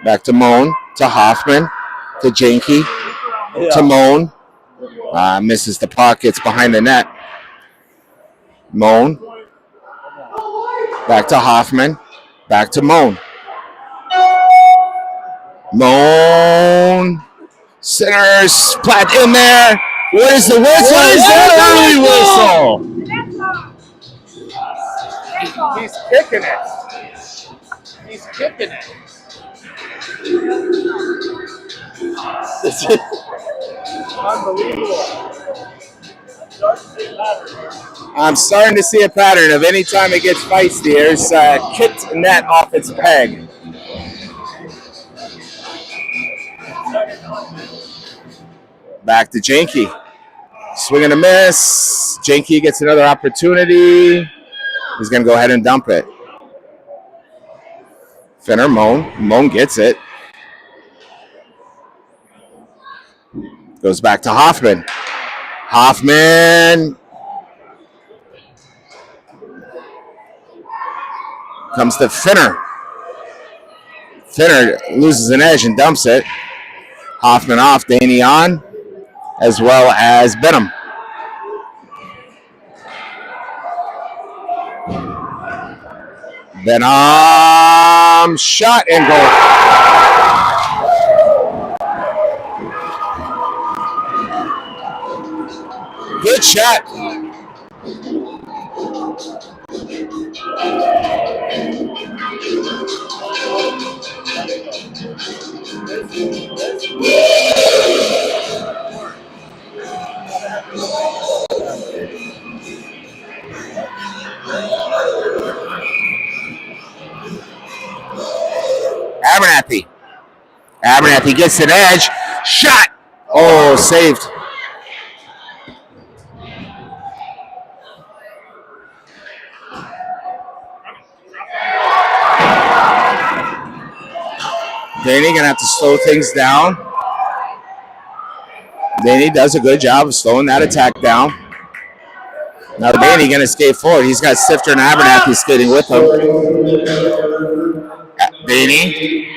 Speaker 3: Back to Moan, to Hoffman, to Janke, to Moan. Misses the puck, it's behind the net. Moan. Back to Hoffman, back to Moan. Moan. Centers, Platt in there. What is the whistle? What is that early whistle?
Speaker 2: He's kicking it. He's kicking it.
Speaker 1: Unbelievable.
Speaker 3: I'm starting to see a pattern of any time it gets feisty, there's kicked net off its peg. Back to Janke. Swing and a miss. Janke gets another opportunity. He's going to go ahead and dump it. Finner, Moan. Moan gets it. Goes back to Hoffman. Hoffman comes to Finner. Finner loses an edge and dumps it. Hoffman off, Daney on, as well as Benham. Benham shot and goal. Good shot. Abernathy. Abernathy gets an edge. Shot. Oh, saved. Daney gonna have to slow things down. Daney does a good job of slowing that attack down. Now Daney gonna skate forward. He's got Sifter and Abernathy skating with him. Daney.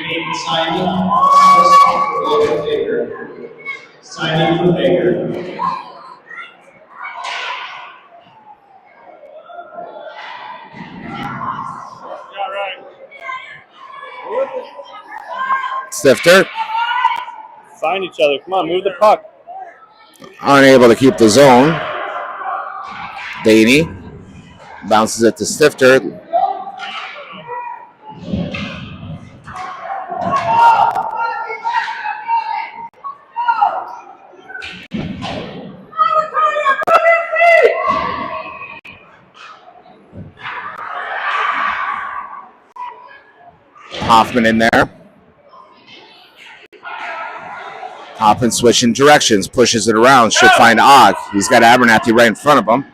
Speaker 5: Signing for Baker.
Speaker 3: Sifter.
Speaker 1: Find each other. Come on, move the puck.
Speaker 3: Unable to keep the zone. Daney bounces it to Stifter. Hoffman in there. Hoffman switching directions, pushes it around, should find Og. He's got Abernathy right in front of him.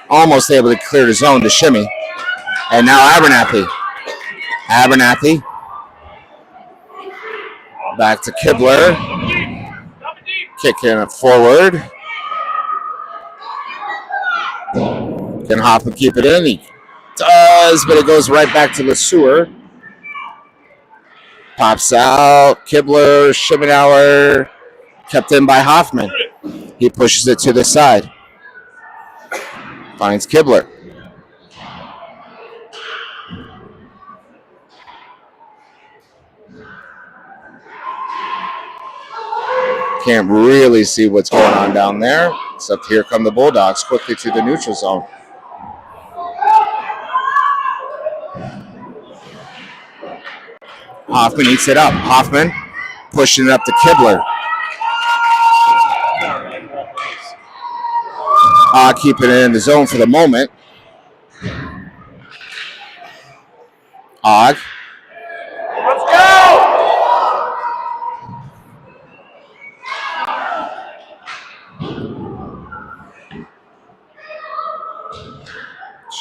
Speaker 3: Almost able to clear the zone to shimmy. And now Abernathy. Abernathy. Back to Kibler. Kicking it forward. Can Hoffman keep it in? He does, but it goes right back to the Soueur. Pops out. Kibler, Schimmenauer, kept in by Hoffman. He pushes it to the side. Finds Kibler. Can't really see what's going on down there, except here come the Bulldogs quickly to the neutral zone. Hoffman eats it up. Hoffman pushing it up to Kibler. Keeping it in the zone for the moment. Og.
Speaker 1: Let's go!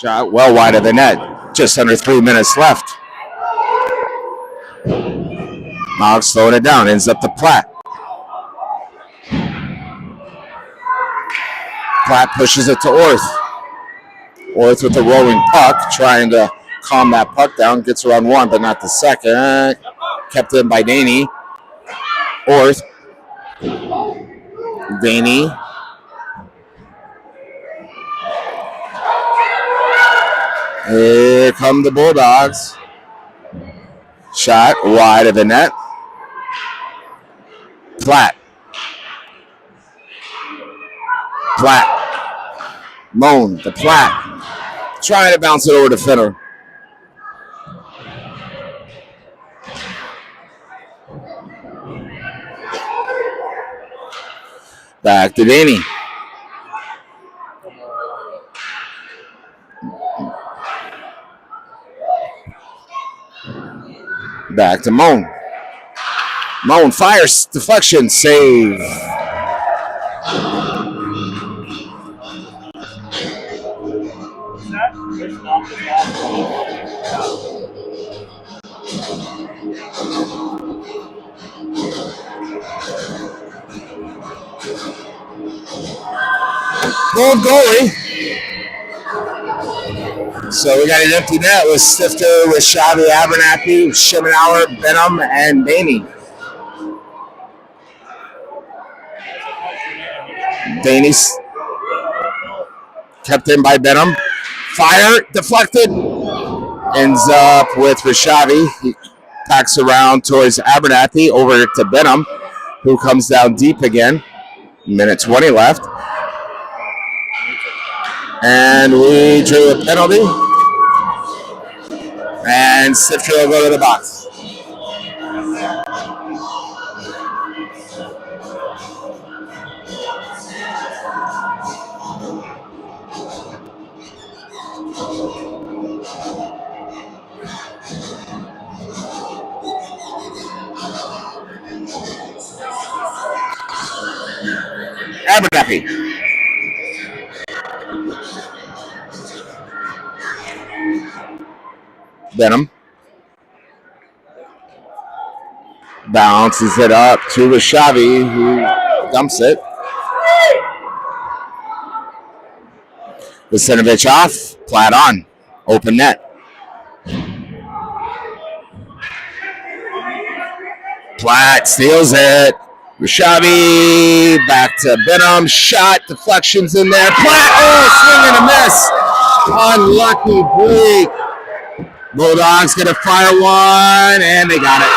Speaker 3: Shot well wide of the net. Just under 3 minutes left. Og slowing it down. Ends up to Platt. Platt pushes it to Orth. Orth with the rolling puck, trying to calm that puck down. Gets around one, but not the second. Kept in by Daney. Orth. Daney. Here come the Bulldogs. Shot wide of the net. Platt. Moan to Platt. Trying to bounce it over to Finner. Back to Daney. Back to Moan. Moan fires, deflection, save. Goal goalie. So we got an empty net with Stifter, with Shabby, Abernathy, Schimmenauer, Benham, and Daney. Daney's kept in by Benham. Fire, deflected. Ends up with Rashavi. He packs around towards Abernathy, over to Benham, who comes down deep again. Minute 20 left. And we drew a penalty. And Stifter will go to the box. Abernathy. Benham. Bounces it up to Rashavi, who dumps it. Vicenovich off. Platt on. Open net. Platt steals it. Rashavi back to Benham. Shot. Deflections in there. Platt. Oh, swing and a miss. Unlucky break. Bulldogs going to fire one, and they got it.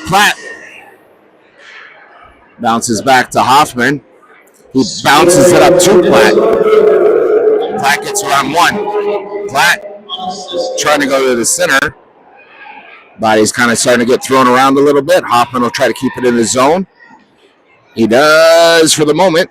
Speaker 3: Platt bounces back to Hoffman, who bounces it up to Platt. Platt gets around one. Platt trying to go to the center. Body's kind of starting to get thrown around a little bit. Hoffman will try to keep it in the zone. He does for the moment.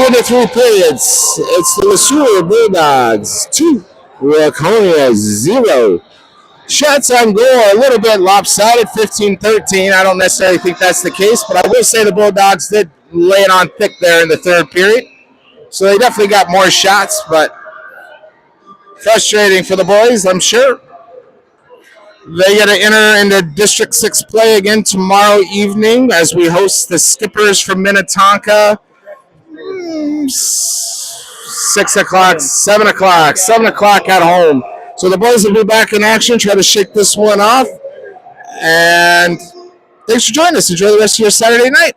Speaker 3: into the 3 periods. It's the Soueur Bulldogs 2, Waconia 0. Shots on goal a little bit lopsided, 15-13. I don't necessarily think that's the case, but I will say the Bulldogs did lay it on thick there in the 3rd period. So they definitely got more shots, but frustrating for the boys, I'm sure. They get to enter into District 6 play again tomorrow evening as we host the Skippers from Minnetonka. 6 o'clock, 7 o'clock, 7 o'clock at home. So the boys will be back in action, try to shake this one off. And thanks for joining us. Enjoy the rest of your Saturday night.